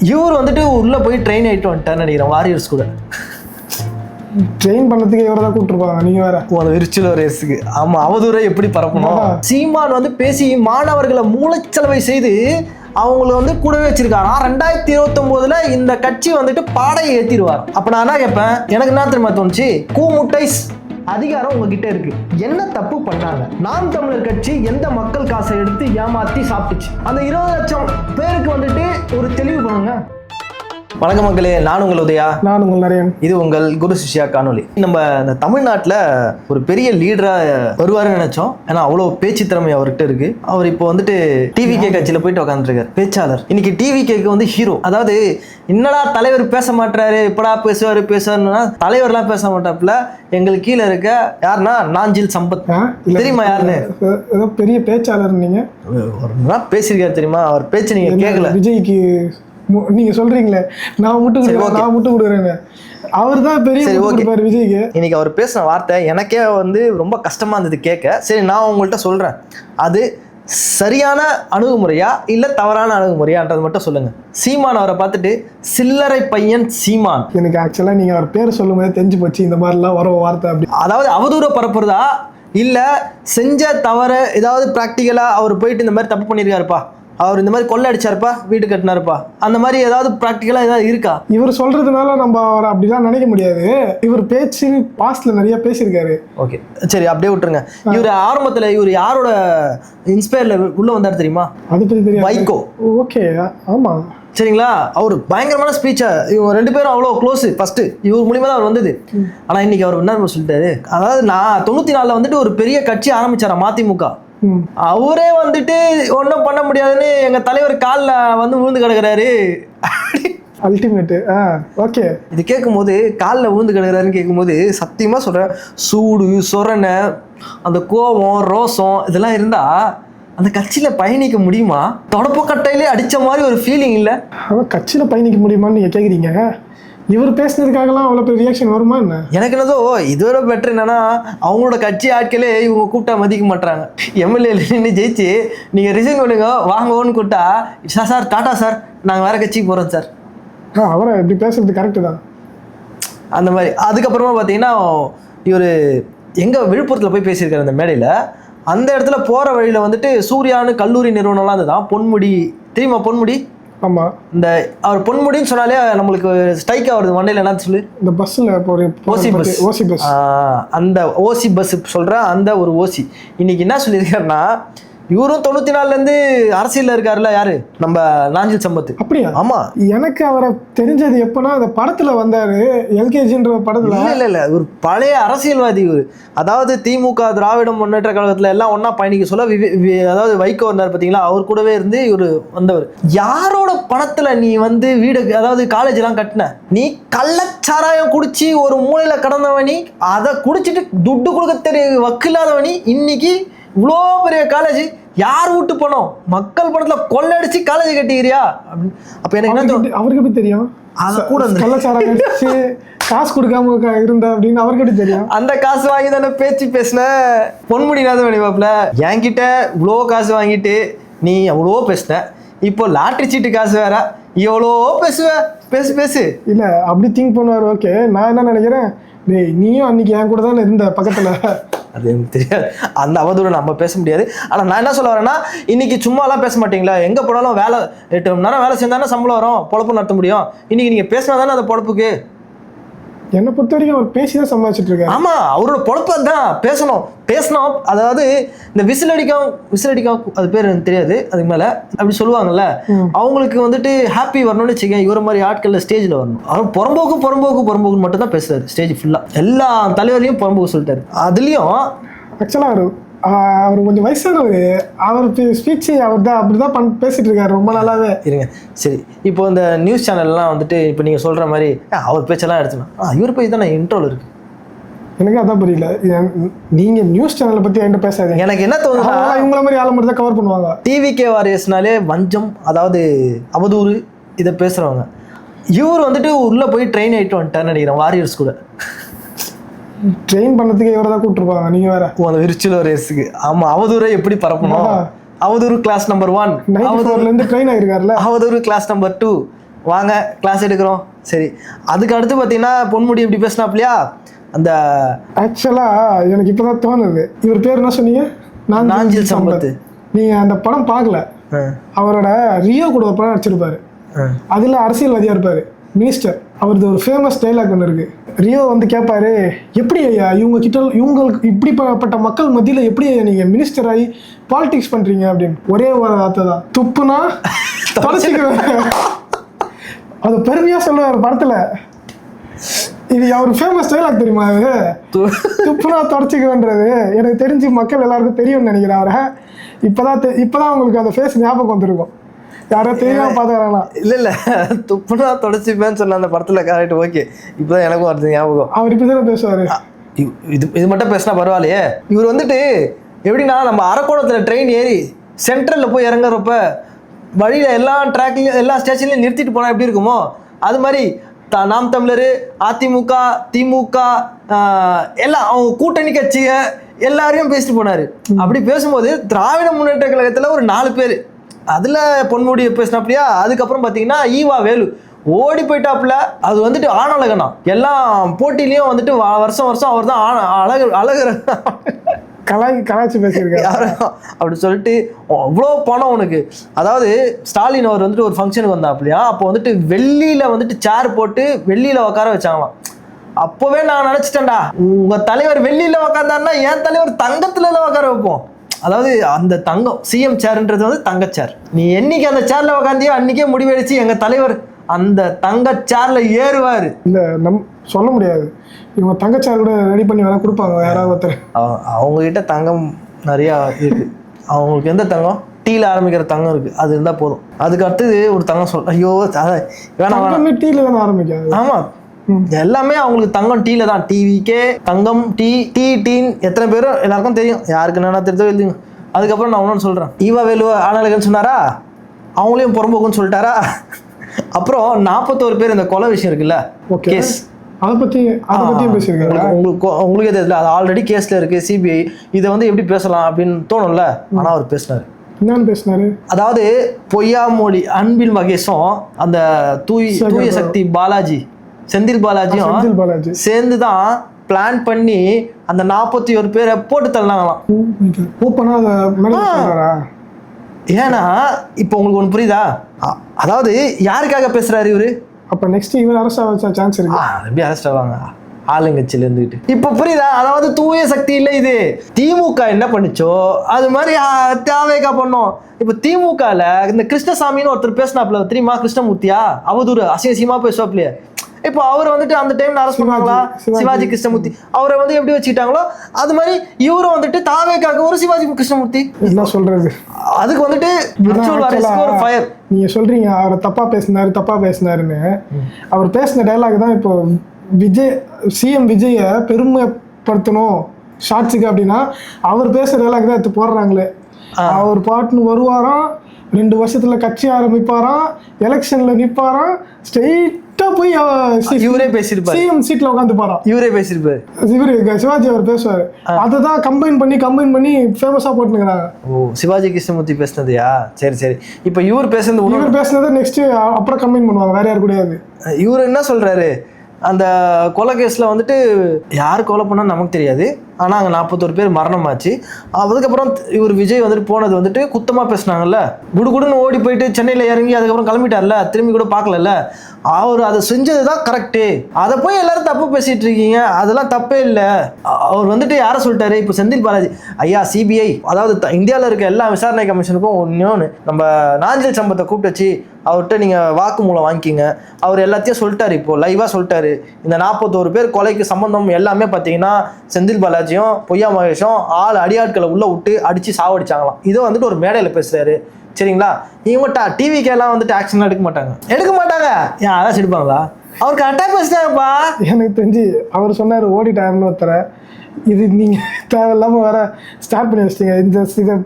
இவர் வந்துட்டு உள்ள போய் ட்ரெயின் ஆயிட்டு வந்துட்டான்னு நினைக்கிறேன் வாரியர்ஸ் கூட. ட்ரெயின் பண்ணதுக்கு இவரை தான் கூப்பிட்டுருப்பாங்க. நீங்க வேற அந்த விர்ச்சுவல் ரேஸுக்கு. ஆமா, அவதூறை எப்படி பரப்பணும். சீமான் வந்து பேசி மாணவர்களை மூளைச்சலவை செய்து அவங்களை வந்து கூடவே வச்சிருக்காரா. 2029 இந்த கட்சி வந்துட்டு பாடையை ஏத்திடுவார். அப்ப நான் என்ன கேட்பேன், எனக்கு என்ன தெரியுமா தோணுச்சு, கூமுட்டைஸ் அதிகாரம் உங்ககிட்ட இருக்கு. என்ன தப்பு பண்ணாங்க? நாம் தமிழர் கட்சி எந்த மக்கள் காசை எடுத்து ஏமாத்தி சாப்பிட்டுச்சு? அந்த 20 லட்சம் பேருக்கு வந்துட்டு ஒரு தெளிவு பண்ணுங்க. வணக்கம் மக்களே, நான் உங்கள் உதயா. நான் உங்கள் நரேன். இது உங்கள் குரு சிஷ்யா காணொலி. நம்ம இந்த தமிழ்நாட்டில் ஒரு பெரிய லீடராக வருவாருன்னு நினைச்சோம். ஏன்னா அவ்வளோ பேச்சு திறமை அவர்கிட்ட இருக்கு. அவர் இப்போ வந்துட்டு டிவிகே கட்சியில் போயிட்டு உட்காந்துருக்காரு, பேச்சாளர். இன்னைக்கு டிவிகேக்கு வந்து ஹீரோ. அதாவது என்னடா தலைவர் பேச மாட்டாரு, இப்படா பேசுவாருன்னா தலைவர்லாம் பேச மாட்டாப்புல. எங்களுக்கு கீழே இருக்க யாருன்னா நாஞ்சில் சம்பத். தெரியுமா யாருன்னு? ஏதோ பெரிய பேச்சாளர். நீங்க ஒரு நாள் பேசியிருக்காரு தெரியுமா? அவர் பேச்சு நீங்க கேட்கல. விஜய்க்கு நீங்க சொல்றீங்களே நான் முட்டு கொடுக்குறேன்னு, அவர் தான் பெரிய கொடுப்பாரு விஜய்க்கு. இன்னைக்கு அவர் பேசின வார்த்தை எனக்கே வந்து ரொம்ப கஷ்டமா இருந்தது கேட்க. சரி, நான் உங்கள்கிட்ட சொல்றேன், அது சரியான அணுகுமுறையா இல்ல தவறான அணுகுமுறையான்றது மட்டும் சொல்லுங்க. சீமான் அவரை பார்த்துட்டு சில்லறை பையன் சீமான். எனக்கு ஆக்சுவலா நீங்க அவர் பேரை சொல்லும் போது தெரிஞ்சு போச்சு இந்த மாதிரிலாம் வர வார்த்தை. அப்படி அதாவது அவதூற பரப்புறதா இல்ல செஞ்ச தவற ஏதாவது பிராக்டிக்கலா அவர் போயிட்டு இந்த மாதிரி தப்பு பண்ணியிருக்காருப்பா, அவர் இந்த மாதிரி கொள்ளை அடிச்சாருப்பா, வீடு கட்டினாருப்பா, அந்த மாதிரி ஏதாவது ப்ராக்டிக்கலா ஏதாவது இருக்கா? இவர் சொல்றதுனால நம்ம அவரை அப்படிலாம் நினைக்க முடியாது. இவர் பேச்சு பாஸ்ட்ல நிறைய பேசியிருக்காரு. ஓகே, சரி, அப்படியே விட்டுருங்க. இவர் ஆரம்பத்துல இவர் யாரோட இன்ஸ்பயர்ல உள்ள வந்தாரு தெரியுமா? அது பத்தி தெரியும். வைகோ. ஓகே, ஆமா, சரிங்களா. அவர் பயங்கரமான ஸ்பீச்சா, இவங்க 2 பேரும் அவ்வளோ க்ளோஸ். ஃபர்ஸ்ட் இவர் மூலியமா தான் அவர் வந்தது. ஆனா இன்னைக்கு அவர் என்ன சொல்லிட்டாரு, அதாவது நான் 94 வந்துட்டு ஒரு பெரிய கட்சி ஆரம்பிச்சாரா மதிமுக. அவரே வந்துட்டு ஒன்றும் பண்ண முடியாதுன்னு எங்க தலைவர் காலில் வந்து விழுந்து கிடக்குறாரு. அல்டிமேட். ஓகே, இது கேட்கும்போது காலில் விழுந்து கிடக்குறாருன்னு கேட்கும்போது சத்தியமா சொல்றேன், சூடு சொரணை அந்த கோபம் ரோசம் இதெல்லாம் இருந்தா அந்த கட்சியில பயணிக்க முடியுமா? தொடப்பக்கட்டையிலே அடிச்ச மாதிரி ஒரு ஃபீலிங் இல்லை. கட்சியில பயணிக்க முடியுமான்னு நீங்க கேக்குறீங்க. இவர் பேசினதுக்காகலாம் அவ்வளோ பெரிய ரியாக்ஷன் வருமா என்ன? எனக்கு என்னதோ இதுவரை பெட்டர் என்னன்னா, அவங்களோட கட்சி ஆட்களே இவங்க கூப்பிட்டா மதிக்க மாட்டாங்க. எம்எல்ஏ நின்று ஜெயிச்சு நீங்கள் ரிசைன் பண்ணுங்க வாங்கன்னு கூப்பிட்டா, சார் டாட்டா சார், நாங்கள் வேற கட்சிக்கு போகிறோம் சார். அவரை இப்படி பேசுறது கரெக்டு தான். அந்த மாதிரி. அதுக்கப்புறமா பார்த்தீங்கன்னா இவர் எங்கே விழுப்புரத்தில் போய் பேசியிருக்காரு அந்த மேடையில். அந்த இடத்துல போகிற வழியில் வந்துட்டு சூர்யான்னு கல்லூரி நிறுவனம்லாம் இருந்ததான். பொன்முடி தெரியுமா? பொன்முடி. ஆமா, இந்த அவர் பொன்முடின்னு சொன்னாலே நம்மளுக்கு ஸ்ட்ரைக் ஆகுறது மண்டையில். என்ன சொல்லு, இந்த பஸ்ஸில் ஓசி பஸ். அந்த ஓசி பஸ் சொல்ற அந்த ஒரு ஓசி இன்னைக்கு என்ன சொல்லியிருக்காருன்னா, இவரும் 94 அரசியல்ல இருக்காருல்ல, யாரு நம்ம நாஞ்சில் சம்பத். அப்படியா? ஆமா, எனக்கு அவரை தெரிஞ்சது எப்பன்னா அந்த படத்துல வந்தாரு, எல்கேஜின்ற படத்துல. இல்ல ஒரு பழைய அரசியல்வாதி இவர். அதாவது திமுக திராவிட முன்னேற்ற கழகத்துல எல்லாம் ஒன்னா பயணிக்க சொல்ல அதாவது வைகோ வந்தார் பாத்தீங்களா, அவர் கூடவே இருந்து இவர் வந்தவர். யாரோட பணத்துல நீ வந்து வீடு அதாவது காலேஜ் எல்லாம் கட்டின? நீ கள்ளச்சாராயம் குடிச்சு ஒரு மூலையில கடந்தவனி, அதை குடிச்சிட்டு துட்டு கொடுக்க தெரிய வக்கில்லாதவனி, இன்னைக்கு இவ்வளோ பெரிய காலேஜ் யார் வீட்டு பணம்? மக்கள் பணத்துல கொள்ளடிச்சு காலேஜ் கட்டிக்கிறியா? அப்ப எனக்கு என்ன அவருக்கு எப்படி தெரியும்? அத கூட கள்ளச்சாராயம் அடிச்சு காசு கொடுக்காம இருந்தா அப்படின்னு அவருக்கு எப்படி தெரியும்? அந்த காசு வாங்கி தானே பேச்சு பேசின. பொன்முடினாத வேணிவாப்ல, என்கிட்ட இவ்வளோ காசு வாங்கிட்டு நீ எவ்வளோ பேசின, இப்போ லாட்ரி சீட்டு காசு வேற, எவ்வளோ பேசுவ, பேசு. இல்ல அப்படி திங்க் பண்ணுவார். ஓகே, நான் என்ன நினைக்கிறேன், நீயும் அன்னைக்கு என் கூட தானே இருந்த பக்கத்துல. அது எனக்கு தெரியாது, அந்த அவதூறு நம்ம பேச முடியாது. ஆனால் நான் என்ன சொல்ல வரேன்னா, இன்னைக்கு சும்மாலாம் பேச மாட்டீங்களா? எங்கே போனாலும் வேலை 8 மணி நேரம் வேலை செஞ்சாலும் சம்பளம் வரும், பொழப்பு நடத்த முடியும். இன்னைக்கு நீங்கள் பேசினா தானே அந்த பொழப்புக்கு. என்னை பொறுத்த வரைக்கும் அவர் பேசி தான் சம்பாதிச்சுட்டு இருக்காரு. ஆமா, அவரோட பொழப்பு தான் பேசணும். அதாவது இந்த விசில் அடிக்கும் அது பேர் எனக்கு தெரியாது, அதுக்கு மேல அப்படி சொல்லுவாங்கல்ல, அவங்களுக்கு வந்துட்டு ஹாப்பி வரணும்னு வச்சுக்கேன். இவர மாதிரி ஆட்கள்ல ஸ்டேஜ்ல வரணும். அவர் புறம்போக்கு மட்டும் தான் பேசுறாரு ஸ்டேஜ் ஃபுல்லா. எல்லா தலைவரையும் புறம்போக்கு சொல்லிட்டாரு. அதுலயும் ஆக்சுவலா அவர் கொஞ்சம் வயசானவர். அவர் ஸ்பீச் அவர் தான் அப்படிதான் பேசிட்டு இருக்காரு ரொம்ப நாளாவே. இருங்க, சரி, இப்போ இந்த நியூஸ் சேனல்லாம் வந்துட்டு இப்போ நீங்க சொல்ற மாதிரி அவர் பேச்செல்லாம் எடுத்துனா இவர் பேச்சு தான் இன்ட்ரோல் இருக்கு. எனக்கு அதான் புரியல. நீங்க நியூஸ் சேனலை பத்தி என்கிட்ட பேசாதீங்க. எனக்கு என்ன தோணுதுன்னா, இவங்கள மாதிரி ஆளை மட்டும் தான் கவர் பண்ணுவாங்க. டிவிகே வாரியர்ஸ்னாலே வஞ்சம், அதாவது அவதூறு, இதை பேசுறவங்க. இவர் வந்துட்டு உள்ள போய் ட்ரெயின் ஆயிட்டு வந்துட்டான்னு நினைக்கிறேன் வாரியர்ஸ் கூட. ட்ரெயின் பண்ணதுக்கு இவரை தான் கூப்பிட்டுருப்பாங்க. நீங்க வேற அந்த விர்ச்சுவல் ரேஸுக்கு. ஆமா, அவதூறை எப்படி பரப்பணும். அவதூறு கிளாஸ் நம்பர் 1 ட்ரெயின் ஆகிருக்காருல. அவதூறு கிளாஸ் நம்பர் 2 வாங்க கிளாஸ் எடுக்கிறோம். சரி, அதுக்கு அடுத்து பார்த்தீங்கன்னா பொன்முடி எப்படி பேசினாப்லையா அந்த ஆக்சுவலாக எனக்கு இப்போ தான் தோணுது, இவர் பேர் என்ன சொன்னீங்க? நாஞ்சில் சம்பத். நீங்கள் அந்த படம் பார்க்கல. அவரோட ரியோ கூட ஒரு படம் நடிச்சிருப்பாரு. அதில் அரசியல்வாதியாக இருப்பார், மினிஸ்டர். அவரது ஒரு ஃபேமஸ் டைலாக் ஒன்று இருக்குது. ரியோ வந்து கேட்பாரு, எப்படி ஐயா இவங்களுக்கு இப்படிப்பட்ட மக்கள் மத்தியில் எப்படி ஐயா நீங்கள் மினிஸ்டர் ஆகி பாலிடிக்ஸ் பண்ணுறீங்க அப்படின்னு. ஒரே ஒரு வார்த்தை தான், துப்புனா தொடச்சிக்குவேன். அது பெருமையாக சொல்லுவார் படத்தில். இது அவர் ஃபேமஸ் டைலாக் தெரியுமா? அது துப்புனா தொடச்சிக்குவேன்றது எனக்கு தெரிஞ்சு மக்கள் எல்லாருக்கும் தெரியும்னு நினைக்கிறேன். அவரை இப்போதான் உங்களுக்கு அந்த ஃபேஸ் ஞாபகம் வந்திருக்கும். யாரோ தெரியாம பார்த்துக்கிறாங்களா? இல்லை துப்புனா தொடச்சிப்பேன்னு சொன்ன அந்த படத்தில் கரெக்ட். ஓகே, இப்போதான் எனக்கும் வருது ஞாபகம். அவர் இப்படி தானே பேசுவார். இது மட்டும் பேசினா பரவாயில்லையே. இவர் வந்துட்டு எப்படின்னா, நம்ம அரக்கோணத்தில் ட்ரெயின் ஏறி சென்ட்ரலில் போய் இறங்குறப்ப வழியில் எல்லா ட்ராக்லையும் எல்லா ஸ்டேஷன்லையும் நிறுத்திட்டு போனால் எப்படி இருக்குமோ அது மாதிரி நாம் தமிழர், அதிமுக, திமுக எல்லாம் அவங்க கூட்டணி கட்சிங்க எல்லாரையும் பேசிட்டு போனார். அப்படி பேசும்போது திராவிட முன்னேற்ற கழகத்தில் ஒரு 4 பேர், அதில் பொன்முடி பேசினாப்லையா. அதுக்கப்புறம் பார்த்தீங்கன்னா ஈவா வேலு ஓடி போயிட்டாப்புல. அது வந்துட்டு ஆணழகனா எல்லாம் போட்டிலையும் வந்துட்டு வருஷம் அவர் தான் அழகு கலாய்ச்சி பேசியிருக்காரு அப்படி சொல்லிட்டு அவ்வளோ பணம் உனக்கு. அதாவது ஸ்டாலின் அவர் வந்துட்டு ஒரு ஃபங்க்ஷனுக்கு வந்தாப்லையா, அப்போ வந்துட்டு வெள்ளியில் வந்துட்டு சேர் போட்டு வெள்ளியில் உட்கார வச்சாங்களாம். அப்போவே நான் நினச்சிட்டேன்டா, உங்கள் தலைவர் வெள்ளியில் உட்காந்தாருன்னா என் தலைவர் தங்கத்துல உட்கார வைப்போம். அதாவது அந்த தங்கம் சிஎம் சேர்ன்றது வந்து தங்க சேர். நீ என்னைக்கு அந்த சேர்ல உட்காந்தியோ அன்னைக்கே முடிவெடுச்சு எங்கள் தலைவர் அந்த தங்க சேர்ல ஏறுவார். இல்லை சொல்ல முடியாது, இவங்க தங்கச்சார் கூட ரெடி பண்ணி வேணா கொடுப்பாங்க யாராவது ஒருத்தர். அவங்ககிட்ட தங்கம் நிறையா இருக்கு. அவங்களுக்கு எந்த தங்கம்? டீல ஆரம்பிக்கிற தங்கம் இருக்கு, அது இருந்தா போதும். அதுக்கு அடுத்தது ஒரு தங்கம் சொல், ஐயோ வேணாம், டீல தானே ஆரம்பிக்காது. ஆமா, எல்லாமே அவங்களுக்கு தங்கம் டீல தான். டிவிக்கே தங்கம் டீன்னு எத்தனை பேரும் எல்லாருக்கும் தெரியும். யாருக்கு என்னன்னா தெரிஞ்சோ எழுதுங்க. அதுக்கப்புறம் நான் ஒன்று சொல்றேன், ஈவா வேலு ஆனழகன் சொன்னாரா, அவங்களையும் புறம்போக்குன்னு சொல்லிட்டாரா. அப்புறம் 41 பேர் இந்த கொலை விஷயம் இருக்குல்ல, கேஸ், அதை பற்றியும் பேசியிருக்காங்க. உங்களுக்கே தெரியல, அது ஆல்ரெடி கேஸில் இருக்குது, சிபிஐ. இதை வந்து எப்படி பேசலாம் அப்படின்னு தோணும்ல. ஆனால் அவர் பேசினார். என்னன்னு பேசினாரு? அதாவது பொய்யாமொழி அன்பில் மகேஷும் அந்த தூய சக்தி பாலாஜி, செந்தில் பாலாஜியும் சேர்ந்து தான் பிளான் பண்ணி அந்த 41 பேரை போட்டு தள்ளினாங்களாம். ஏன்னா இப்போ உங்களுக்கு ஒன்று புரியுதா? அதாவது யாருக்காக பேசுறாரு இவரு? அப்போ நெக்ஸ்ட் இவர் அரெஸ்ட் ஆக சான்ஸ் இருக்கு. எப்படி அரெஸ்ட் ஆவாங்க ஆளுங்கட்சியில இருந்துட்டு? இப்போ புரியுதா? அதாவது தூய சக்தி இல்லை, இது திமுக என்ன பண்ணிச்சோ அது மாதிரி தேவைக்கா பண்ணோம். இப்போ திமுகல இந்த கிருஷ்ணசாமின்னு ஒருத்தர் பேசினாப்ல தெரியுமா? கிருஷ்ணமூர்த்தியா, அவதூறு அசிங்கமா பேசுவாப்லையே. இப்போ அவர் வந்துட்டு அந்த டைம்ல அரெஸ்ட் பண்ணுவாங்களா? சிவாஜி கிருஷ்ணமூர்த்தி அவரை வந்து எப்படி வச்சுக்கிட்டாங்களோ அது மாதிரி இவரும் வந்துட்டு தாவேக்காக ஒரு சிவாஜி கிருஷ்ணமூர்த்தி என்ன சொல்றது, அதுக்கு வந்துட்டு நீங்க சொல்றீங்க அவரை தப்பா பேசினாருன்னு. அவர் பேசின டைலாக் தான் இப்போ சிஎம் விஜய பெருமைப்படுத்தணும் ஷார்ட்ஸுக்கு அப்படின்னா அவர் பேசுற டைலாக் தான் எடுத்து போடுறாங்களே. அவர் பாட்டுன்னு வருவாராம், 2 வருஷத்துல கட்சி ஆரம்பிப்பாராம், எலெக்ஷன்ல நிப்பாராம், ஸ்ட்ரெயிட்டா போய் இவரே பேசிருப்பாரு, சிஎம் சீட்ல உட்காந்து போறான். இவரே பேசிருப்பாரு, சிவாஜி அவர் பேசுவாரு. அதுதான் கம்பைன் பண்ணி ஃபேமஸா போட்டுக்கிறாங்க. ஓ, சிவாஜி கிருஷ்ணமூர்த்தி பேசினதையா? சரி. இப்ப இவர் பேசுனதை நெக்ஸ்ட் அப்புறம் கம்பைன் பண்ணுவாங்க, வேற யாரு கூடயாது. இவர் என்ன சொல்றாரு, அந்த கொலை கேஸில் வந்துட்டு யார் கொலை பண்ணால் நமக்கு தெரியாது, ஆனால் அங்கே 41 பேர் மரணமாச்சு. அதுக்கப்புறம் இவர் விஜய் வந்துட்டு போனது வந்துட்டு குத்தமாக பேசினாங்கல்ல, குடுகுடுன்னு ஓடி போயிட்டு சென்னையில் இறங்கி அதுக்கப்புறம் கிளம்பிட்டார்ல, திரும்பி கூட பார்க்கலல்ல. அவர் அதை செஞ்சது தான் கரெக்டு. அதை போய் எல்லாரும் தப்பு பேசிட்டு இருக்கீங்க, அதெல்லாம் தப்பே இல்லை. அவர் வந்துட்டு யாரை சொல்லிட்டாரு, இப்போ செந்தில் பாலாஜி ஐயா சிபிஐ, அதாவது இந்தியாவில் இருக்க எல்லா விசாரணை கமிஷனுக்கும் ஒன்று நம்ம நாஞ்சில் சம்பத்தை கூப்பிட்டு வச்சு அவர்கிட்ட நீங்கள் வாக்குமூலம் வாங்கிக்கிங்க. அவர் எல்லாத்தையும் சொல்லிட்டாரு, இப்போ லைவாக சொல்லிட்டாரு. இந்த 41 பேர் கொலைக்கு சம்பந்தம் எல்லாமே பார்த்தீங்கன்னா செந்தில் பாலாஜியும் பொய்யா மகேஷும் அடியாட்களை உள்ளே விட்டு அடித்து சாவடிச்சாங்களாம். இதை வந்துட்டு ஒரு மேடையில் பேசுகிறாரு. சரிங்களா? இவங்க டிவிக்கெல்லாம் வந்துட்டு ஆக்ஷன் எடுக்க மாட்டாங்க. ஏன் அதான் எடுப்பாங்களா? அவருக்கு அட்டாக் பேசிட்டாங்கப்பா. எனக்கு தெரிஞ்சு அவர் சொன்னார் ஓடிட்டாருன்னு ஒருத்தர. இது நீங்கள் தேவையில்லாமல் வேற ஸ்டார்ட் பண்ணி வச்சிட்டீங்க.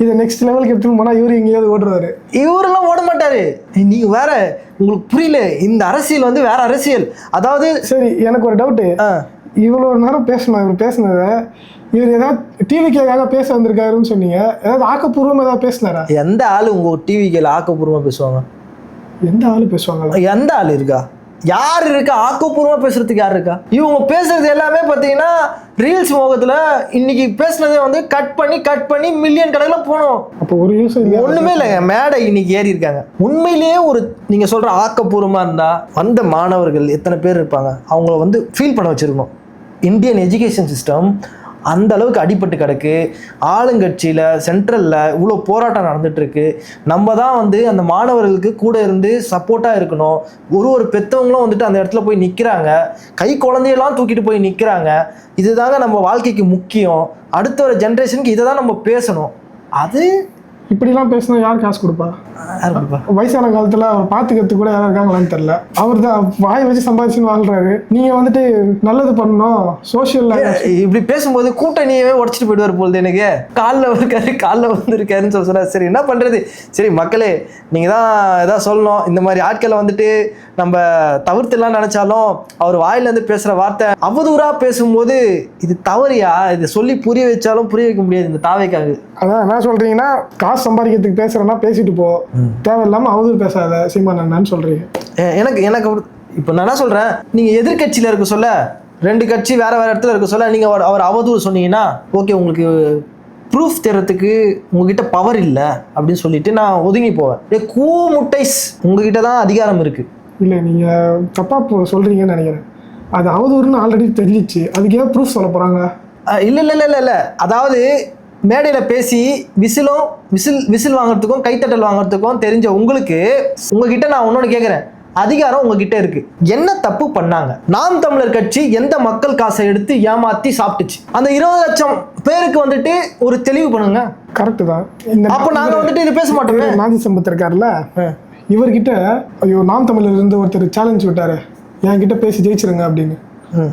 இதை நெக்ஸ்ட் லெவலுக்கு எடுத்துன்னு போனால் இவரு எங்கேயாவது ஓடுறாரு. இவரெல்லாம் ஓட மாட்டாரு. நீங்க வேற, உங்களுக்கு புரியல, இந்த அரசியல் வந்து வேற அரசியல். அதாவது சரி, எனக்கு ஒரு டவுட்டு. இவ்வளோ நேரம் பேசணும், இவர் பேசினதை இவர் ஏதாவது டிவிக்காக பேச வந்திருக்காருன்னு சொன்னீங்க. ஏதாவது ஆக்கப்பூர்வமாக ஏதாவது பேசினாரா? எந்த ஆள் உங்க டிவிக்கு ஆக்கப்பூர்வமாக பேசுவாங்க? எந்த ஆளு பேசுவாங்களா? எந்த ஆள் இருக்கா? யார் இருக்கா ஆக்கப்பூர்வமா பேசுறதுக்கு? யார் இருக்கா? இவங்க பேசுறது எல்லாமே பார்த்தீங்கன்னா ரீல்ஸ் முகத்துல இன்னைக்கு பேசுனதே வந்து கட் பண்ணி மில்லியன் கணக்கில் போனோம். அப்போ ஒரு யூஸ் ஒண்ணுமே இல்லைங்க, மேடை இன்னைக்கு ஏறி இருக்காங்க. உண்மையிலேயே ஒரு நீங்க சொல்ற ஆக்கப்பூர்வமா இருந்தா வந்த மாணவர்கள் எத்தனை பேர் இருப்பாங்க, அவங்கள வந்து ஃபீல் பண்ண வச்சிருக்கணும். இந்தியன் எஜுகேஷன் சிஸ்டம் அந்த அளவுக்கு அடிபட்டு கிடக்கு. ஆளுங்கட்சியில் சென்ட்ரலில் இவ்வளோ போராட்டம் நடந்துட்டுருக்கு. நம்ம தான் வந்து அந்த மாணவர்களுக்கு கூட இருந்து சப்போர்ட்டாக இருக்கணும். ஒரு பெற்றவங்களும் வந்துட்டு அந்த இடத்துல போய் நிற்கிறாங்க, கை குழந்தையெல்லாம் தூக்கிட்டு போய் நிற்கிறாங்க. இதுதாங்க நம்ம வாழ்க்கைக்கு முக்கியம். அடுத்த ஒரு ஜென்ரேஷனுக்கு இதை தான் நம்ம பேசணும். அது இப்படிலாம் பேசினா யார் காசு கொடுப்பா? வயசான காலத்துல அவர் பாத்துக்கிறதுக்கு கூட யாரும் இருக்காங்களான்னு தெரியல. அவர் தான் வாயை வச்சு சம்பாதிச்சுன்னு வாழ்றாரு. நீங்க வந்துட்டு நல்லது பண்ணணும் சோசியல். இப்படி பேசும்போது கூட்டணியவே உடச்சிட்டு போயிடுவார் போகுது. எனக்கு காலில் வந்துருக்காருன்னு சொல்ல. சரி என்ன பண்றது? சரி மக்களே, நீங்க தான் ஏதாவது சொல்லணும். இந்த மாதிரி ஆட்களை வந்துட்டு நம்ம தவிர்த்துலாம் நினைச்சாலும் அவர் வாயிலேருந்து பேசுற வார்த்தை அவதூறா பேசும்போது இது தவறியா? இது சொல்லி புரிய வச்சாலும் புரிய வைக்க முடியாது இந்த தாவைக்காக. அதான் என்ன சொல்றீங்கன்னா, காசு சம்பாதிக்கிறதுக்கு பேசுறேன்னா பேசிட்டு போ, தேவையில்லாம அவதூறு பேசாத சீமான் என்னன்னு சொல்றீங்க. எனக்கு இப்போ நான் என்ன சொல்றேன், நீங்க எதிர்கட்சியில இருக்க சொல்ல, ரெண்டு கட்சி வேற இடத்துல இருக்க சொல்ல நீங்க அவர் அவதூறு சொன்னீங்கன்னா ஓகே, உங்களுக்கு ப்ரூஃப் தரத்துக்கு உங்ககிட்ட பவர் இல்லை அப்படின்னு சொல்லிட்டு நான் ஒதுங்கி போவேன். முட்டைஸ் உங்ககிட்ட தான் அதிகாரம் இருக்கு. இல்லை, நீங்க தப்பா சொல்றீங்கன்னு நினைக்கிறேன். அது அவதூறுன்னு ஆல்ரெடி தெரிஞ்சிச்சு, அதுக்கு ஏன் ப்ரூஃப் சொல்ல போறாங்க? இல்லை, அதாவது மேடையில் பேசி விசில் வாங்குறதுக்கும் கைத்தட்டல் வாங்குறதுக்கும் தெரிஞ்ச உங்களுக்கு, உங்ககிட்ட நான் ஒன்னொன்று கேட்குறேன், அதிகாரம் உங்ககிட்ட இருக்கு. என்ன தப்பு பண்ணாங்க? நாம் தமிழர் கட்சி எந்த மக்கள் காசை எடுத்து ஏமாத்தி சாப்பிட்டுச்சு? அந்த 20 லட்சம் பேருக்கு வந்துட்டு ஒரு தெளிவு பண்ணுங்க. கரெக்ட் தான். அப்போ நாங்கள் வந்துட்டு இது பேச மாட்டோமே. நாதி சம்பத் இருக்காருல்ல, இவர்கிட்ட ஐயோ நாம் தமிழர் இருந்து ஒருத்தர் சேலஞ்ச் விட்டாரு, என்கிட்ட பேசி ஜெயிச்சிருங்க அப்படின்னு.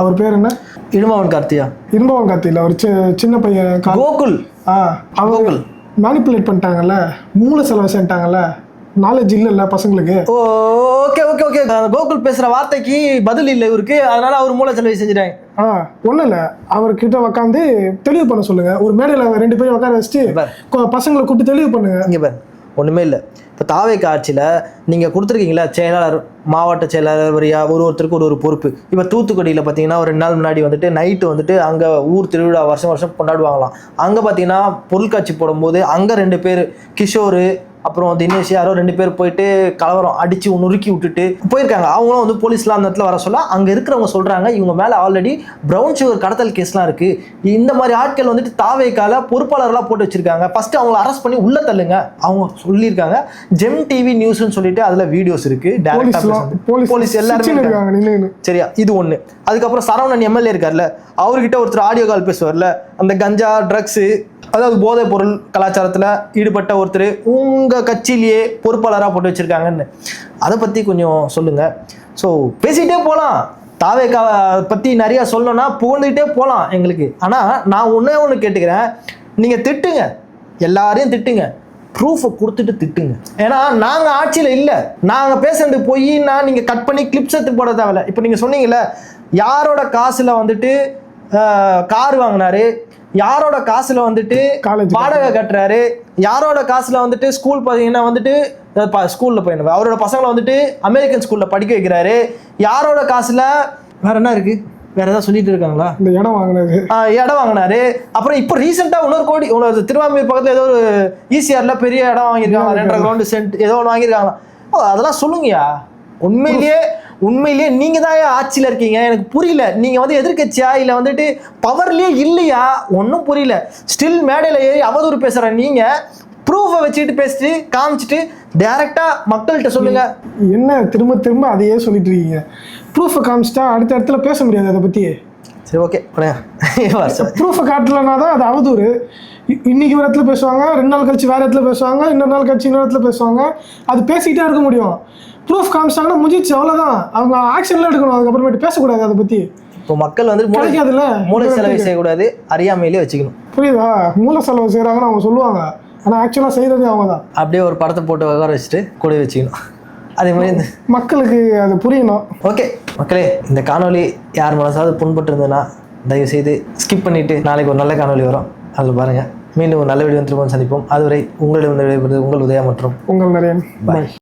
அவர் பேர் என்ன? இடும்பவன் கார்த்தியா? இடும்பவன் கார்த்தியில் ஒரு சின்ன பையன் கோகுல். அவங்க மேனிப்புலேட் பண்ணிட்டாங்கல்ல, மூளை செலவு செஞ்சிட்டாங்கல்ல, நாலேஜ் இல்லைல்ல பசங்களுக்கு. ஓகே கோகுல் பேசுற வார்த்தைக்கு பதில் இல்லை இவருக்கு, அதனால அவர் மூளை செலவு செஞ்சுட்டாங்க. ஒன்றும் இல்லை, அவர்கிட்ட உட்காந்து தெளிவு பண்ண சொல்லுங்க. ஒரு மேடையில் 2 பேரும் உட்கார வச்சுட்டு பசங்களை கூப்பிட்டு தெளிவு பண்ணுங்க. இங்கே பாரு, ஒன்றுமே இல்லை. இப்போ தாவேக்கா ஆட்சியில் நீங்கள் கொடுத்துருக்கீங்களா செயலாளர், மாவட்ட செயலாளர் வரியா ஒருத்தருக்கு ஒரு பொறுப்பு. இப்போ தூத்துக்குடியில் பார்த்தீங்கன்னா ஒரு 2 நாள் முன்னாடி வந்துட்டு நைட்டு வந்துட்டு அங்கே ஊர் திருவிழா வருஷம் கொண்டாடுவாங்களாம். அங்கே பார்த்தீங்கன்னா பொருட்காட்சி போடும்போது அங்கே 2 பேர், கிஷோர் அப்புறம் தினேஷ் யாரோ 2 பேர் போயிட்டு கலவரம் அடித்து நுறுக்கி விட்டுட்டு போயிருக்காங்க. அவங்களும் வந்து போலீஸ்லாம் அந்த இடத்துல வர சொல்ல அங்கே இருக்கிறவங்க சொல்கிறாங்க இவங்க மேலே ஆல்ரெடி ப்ரௌன் சுகர் கடத்தல் கேஸ்லாம் இருக்குது. இந்த மாதிரி ஆட்கள் வந்துட்டு தாவேக்கால பொறுப்பாளர்களாக போட்டு வச்சுருக்காங்க, ஃபஸ்ட்டு அவங்கள அரெஸ்ட் பண்ணி உள்ளே தள்ளுங்க அவங்க சொல்லியிருக்காங்க. ஜெம் டிவி நியூஸ்ன்னு சொல்லிட்டு அதில் வீடியோஸ் இருக்குது, டேரக்டாக போலீஸ் எல்லாருமே. சரியா, இது ஒன்று. அதுக்கப்புறம் சரவணன் எம்எல்ஏ இருக்கார்ல, அவர்கிட்ட ஒருத்தர் ஆடியோ கால் பேசுவார்ல, அந்த கஞ்சா ட்ரக்ஸு அதாவது போதைப் பொருள் கலாச்சாரத்தில் ஈடுபட்ட ஒருத்தர் உங்கள் கட்சியிலேயே பொறுப்பாளராக போட்டு வச்சுருக்காங்கன்னு, அதை பற்றி கொஞ்சம் சொல்லுங்கள். ஸோ பேசிகிட்டே போகலாம், தாவேக்காவை பற்றி நிறையா சொல்லணும்னா புகழ்ந்துக்கிட்டே போகலாம் எங்களுக்கு. ஆனால் நான் ஒன்று கேட்டுக்கிறேன், நீங்கள் திட்டுங்க, எல்லாரையும் திட்டுங்க, ப்ரூஃபை கொடுத்துட்டு திட்டுங்க. ஏன்னா நாங்கள் ஆட்சியில் இல்லை, நாங்கள் பேசுறது பொய்னா நீங்கள் கட் பண்ணி கிளிப்ஸ் எடுத்து போட தேவையில்ல. இப்போ நீங்கள் சொன்னீங்கல்ல, யாரோட காசில் வந்துட்டு கார் வாங்கினாரு, யாரோட காசுல வந்துட்டு வாடகை கட்டுறாரு, யாரோட காசுல வந்துட்டு ஸ்கூல் பார்த்தீங்கன்னா வந்துட்டு ஸ்கூல்ல போயிடுவேன், அவரோட பசங்களை வந்துட்டு அமெரிக்கன் ஸ்கூல்ல படிக்க வைக்கிறாரு, யாரோட காசுல வேற என்ன இருக்கு, வேற ஏதாவது சொல்லிட்டு இருக்காங்களா? இந்த இடம் வாங்கினாரு. அப்புறம் இப்போ ரீசெண்டா 1 கோடி திருவாமூர் பக்கத்துல ஏதோ ஒரு ஈசிஆர்ல பெரிய இடம் வாங்கியிருக்காங்க, 2.5 கிரவுண்ட் சென்ட் ஏதோ ஒன்று வாங்கியிருக்காங்க. அதெல்லாம் சொல்லுங்கயா. உண்மையிலேயே நீங்க தான் ஆட்சியில் இருக்கீங்க, எனக்கு புரியல. நீங்க வந்து எதிர்கட்சியா இல்லை வந்துட்டு பவர்லயே இல்லையா, ஒன்றும் புரியல. ஸ்டில் மேடையில் ஏறி அவதூறு பேசுற நீங்க ப்ரூஃபை வச்சுட்டு பேசிட்டு காமிச்சிட்டு டைரக்டா மக்கள்கிட்ட சொல்லுங்க. என்ன திரும்ப அதையே சொல்லிட்டு இருக்கீங்க? ப்ரூஃபை காமிச்சிட்டா அடுத்த இடத்துல பேச முடியாது அதை பத்தி. சரி ஓகே, ப்ரூஃபை காட்டலனா தான் அது அவதூறு. இன்னைக்கு ஒரு இடத்துல பேசுவாங்க, 2 நாள் கழிச்சு வேற இடத்துல பேசுவாங்க, இன்னொரு நாள் கழிச்சு இன்னொரு இடத்துல பேசுவாங்க. அது பேசிக்கிட்டே இருக்க முடியும். ப்ரூஃப் காமிச்சாங்கன்னா முடிஞ்சிச்சு, அவ்வளோதான். அவங்க ஆக்ஷன்லாம் எடுக்கணும், அதுக்கப்புறமேட்டு பேசக்கூடாது அதை பற்றி. இப்போ மக்கள் வந்து மூளை செலவு செய்யக்கூடாது, அறியாமையிலே வச்சுக்கணும். புரியுதா? மூளை செலவு செய்கிறாங்கன்னு அவங்க சொல்லுவாங்க, ஆனால் ஆக்சுவலாக செய்கிறதே அவங்க தான். அப்படியே ஒரு படத்தை போட்டு உட்கார வச்சுட்டு கூட வச்சுக்கணும். அதே மாதிரி மக்களுக்கு அது புரியணும். ஓகே மக்களே, இந்த காணொலி யார் மனசாவது புண்பட்டு இருந்ததுன்னா தயவுசெய்து ஸ்கிப் பண்ணிவிட்டு நாளைக்கு ஒரு நல்ல காணொலி வரும், அதில் பாருங்கள். மீண்டும் ஒரு நல்ல வீடியோ திரும்ப சந்திப்போம். அதுவரை உங்களிடம் விடைபெறுவது உங்கள் உதயா மற்றும் உங்கள் நரேன். பாய்.